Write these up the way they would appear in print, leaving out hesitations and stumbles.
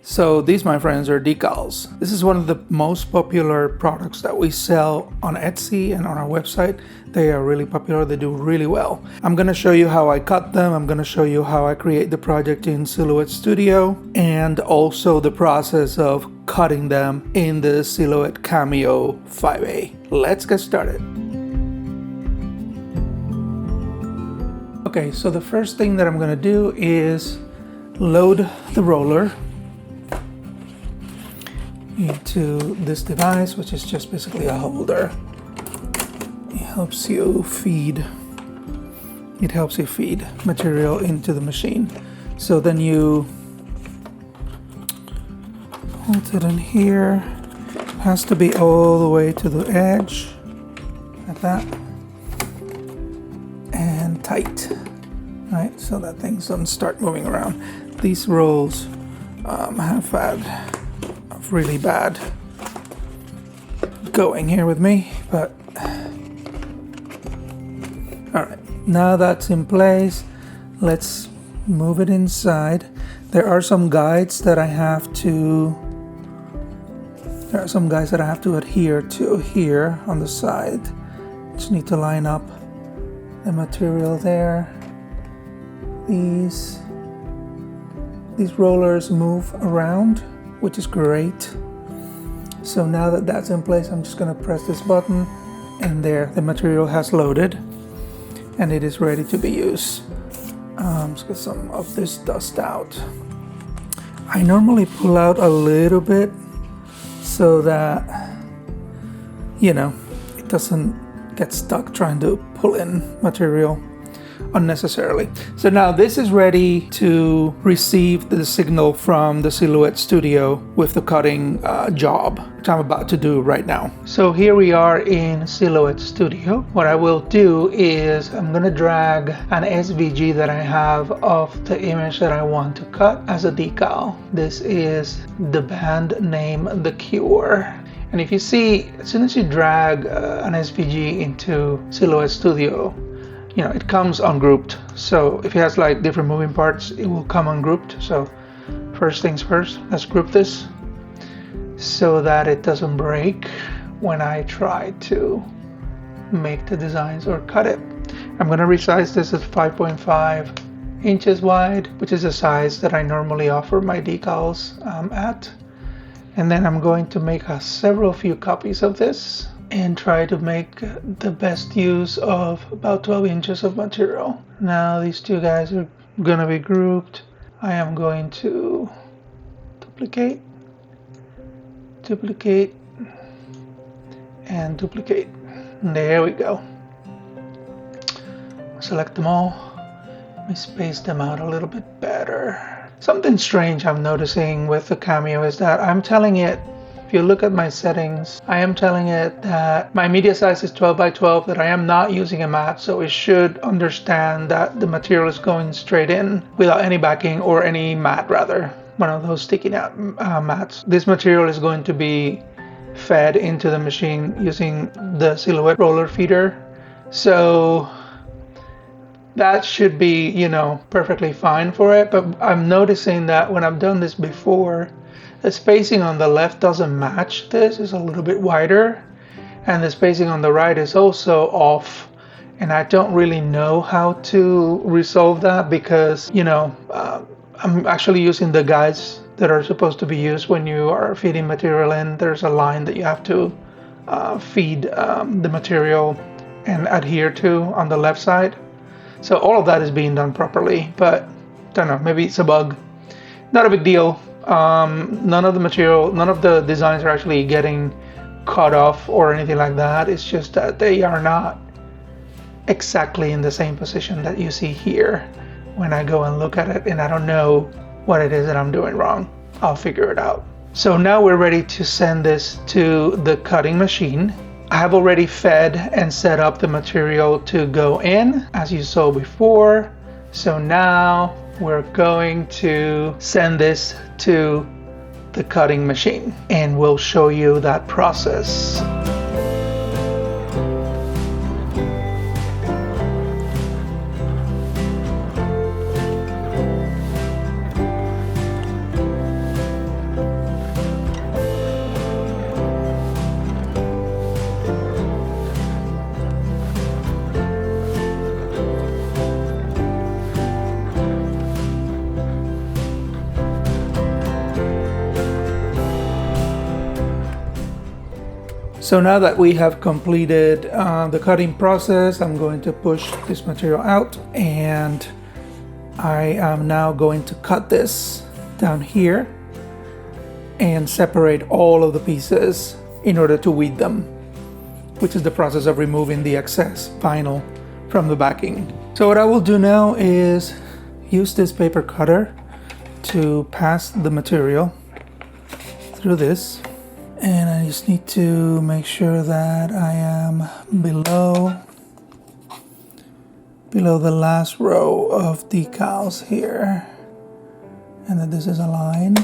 So these, my friends, are decals. This is one of the most popular products that we sell on Etsy and on our website. They are really popular, they do really well. I'm gonna show you how I cut them, I'm gonna show you how I create the project in Silhouette Studio, and also the process of cutting them in the Silhouette Cameo 5A. Let's get started. Okay, so the first thing that I'm gonna do is load the roller into this device, which is just basically a holder. It helps you feed material into the machine. So then you hold it in here. It has to be all the way to the edge, like that, and tight, right? So that things don't start moving around. These rolls have had really bad going here with me, but all right, now that's in place, let's move it inside. There are some guides that I have to adhere to here on the side. Just need to line up the material there. These rollers move around, which is great. So now that that's in place, I'm just gonna press this button, and there, the material has loaded and it is ready to be used. Let's get some of this dust out. I normally pull out a little bit so that, you know, it doesn't get stuck trying to pull in material unnecessarily. So now this is ready to receive the signal from the Silhouette Studio with the cutting job, which I'm about to do right now. So here we are in Silhouette Studio. What I will do is I'm gonna drag an SVG that I have of the image that I want to cut as a decal. This is the band name The Cure. And if you see, as soon as you drag an SVG into Silhouette Studio, you know, it comes ungrouped. So if it has like different moving parts, it will come ungrouped. So first things first, let's group this so that it doesn't break when I try to make the designs or cut it. I'm gonna resize this at 5.5 inches wide, which is a size that I normally offer my decals at. And then I'm going to make several few copies of this and try to make the best use of about 12 inches of material. Now these two guys are gonna be grouped. I am going to duplicate, and duplicate. There we go. Select them all. Let me space them out a little bit better. Something strange I'm noticing with the Cameo is that I'm telling it, if you look at my settings, I am telling it that my media size is 12 by 12, that I am not using a mat, so it should understand that the material is going straight in without any backing or any mat, rather, one of those sticking out mats. This material is going to be fed into the machine using the Silhouette roller feeder. So that should be, you know, perfectly fine for it. But I'm noticing that when I've done this before, the spacing on the left doesn't match this, it's a little bit wider, and the spacing on the right is also off, and I don't really know how to resolve that because, you know, I'm actually using the guides that are supposed to be used when you are feeding material in. There's a line that you have to feed the material and adhere to on the left side. So all of that is being done properly, but I don't know, maybe it's a bug. Not a big deal. None of the designs are actually getting cut off or anything like that. It's just that they are not exactly in the same position that you see here when I go and look at it, and I don't know what it is that I'm doing wrong. I'll figure it out. So now we're ready to send this to the cutting machine. I have already fed and set up the material to go in, as you saw before. So now we're going to send this to the cutting machine, and we'll show you that process. So now that we have completed the cutting process, I'm going to push this material out, and I am now going to cut this down here and separate all of the pieces in order to weed them, which is the process of removing the excess vinyl from the backing. So what I will do now is use this paper cutter to pass the material through this, and I just need to make sure that I am below the last row of decals here, and that this is aligned.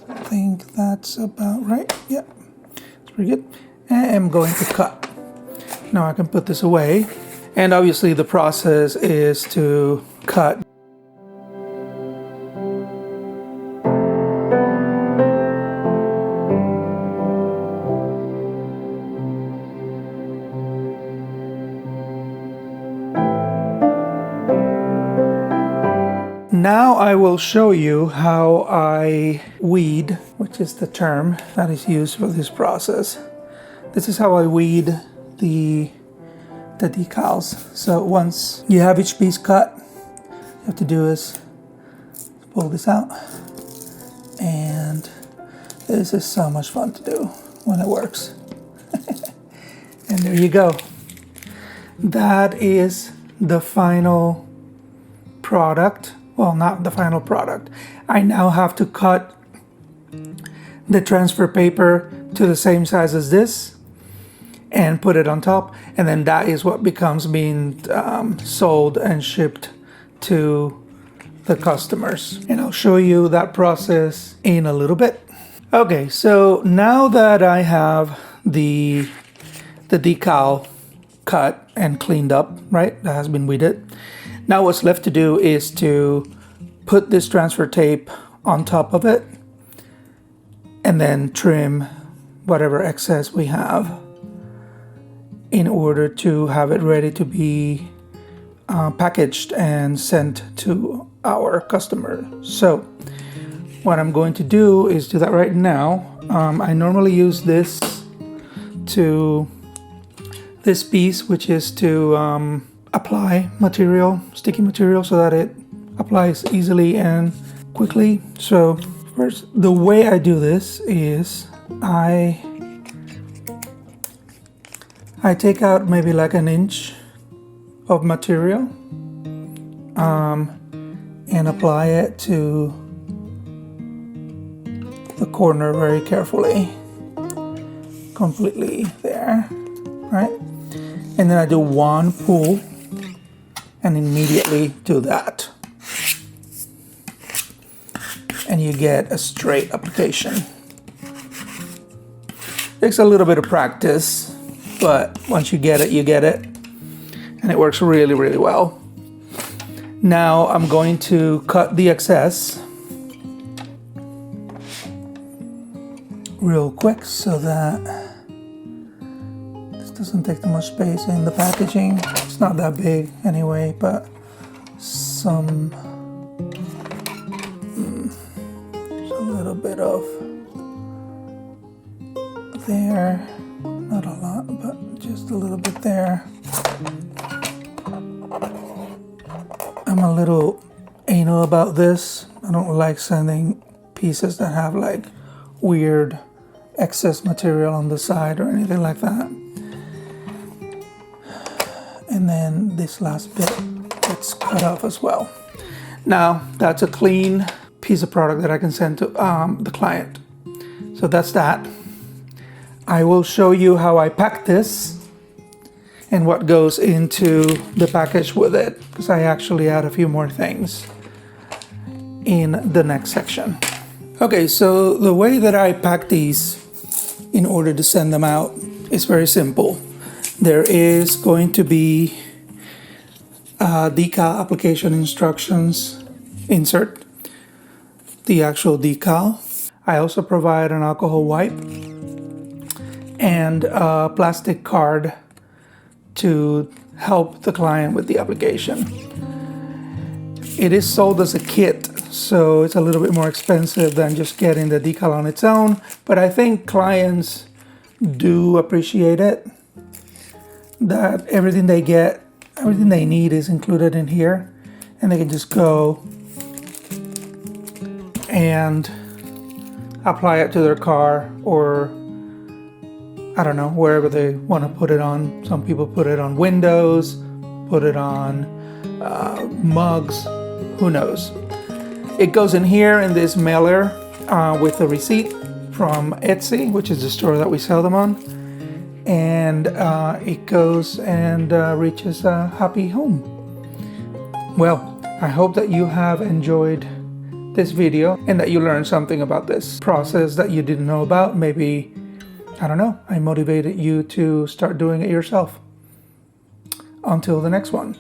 I think that's about right. Yep, it's pretty good. And I'm going to cut. Now I can put this away, and obviously the process is to cut. Now I will show you how I weed, which is the term that is used for this process. This is how I weed the decals. So once you have each piece cut, you have to do is pull this out, and this is so much fun to do when it works. And there you go. That is the final product. Well, not the final product. I now have to cut the transfer paper to the same size as this and put it on top, and then that is what becomes being sold and shipped to the customers. And I'll show you that process in a little bit. Okay, so now that I have the decal cut and cleaned up, right, that has been weeded, now what's left to do is to put this transfer tape on top of it and then trim whatever excess we have in order to have it ready to be packaged and sent to our customer. So what I'm going to do is do that right now. I normally use this piece, which is to apply material, sticky material, so that it applies easily and quickly. So first, the way I do this is I take out maybe like an inch of material and apply it to the corner very carefully, completely there, right? And then I do one pull and immediately do that. And you get a straight application. Takes a little bit of practice, but once you get it, you get it. And it works really, really well. Now I'm going to cut the excess real quick so that this doesn't take too much space in the packaging. It's not that big anyway, but some there's a little bit of there, not a lot, but just a little bit there. I'm a little anal about this. I don't like sending pieces that have like weird excess material on the side or anything like that. And then this last bit gets cut off as well. Now that's a clean piece of product that I can send to the client. So that's that. I will show you how I pack this and what goes into the package with it, because I actually add a few more things in the next section. Okay, so the way that I pack these in order to send them out is very simple. There is going to be a decal application instructions insert, the actual decal. I also provide an alcohol wipe and a plastic card to help the client with the application. It is sold as a kit, so it's a little bit more expensive than just getting the decal on its own, but I think clients do appreciate it, that everything they get, everything they need is included in here, and they can just go and apply it to their car, or I don't know, wherever they want to put it on. Some people put it on windows, put it on mugs, who knows. It goes in here in this mailer with a receipt from Etsy, which is the store that we sell them on, and it goes and reaches a happy home. Well, I hope that you have enjoyed this video and that you learned something about this process that you didn't know about. Maybe, I don't know, I motivated you to start doing it yourself. Until the next one.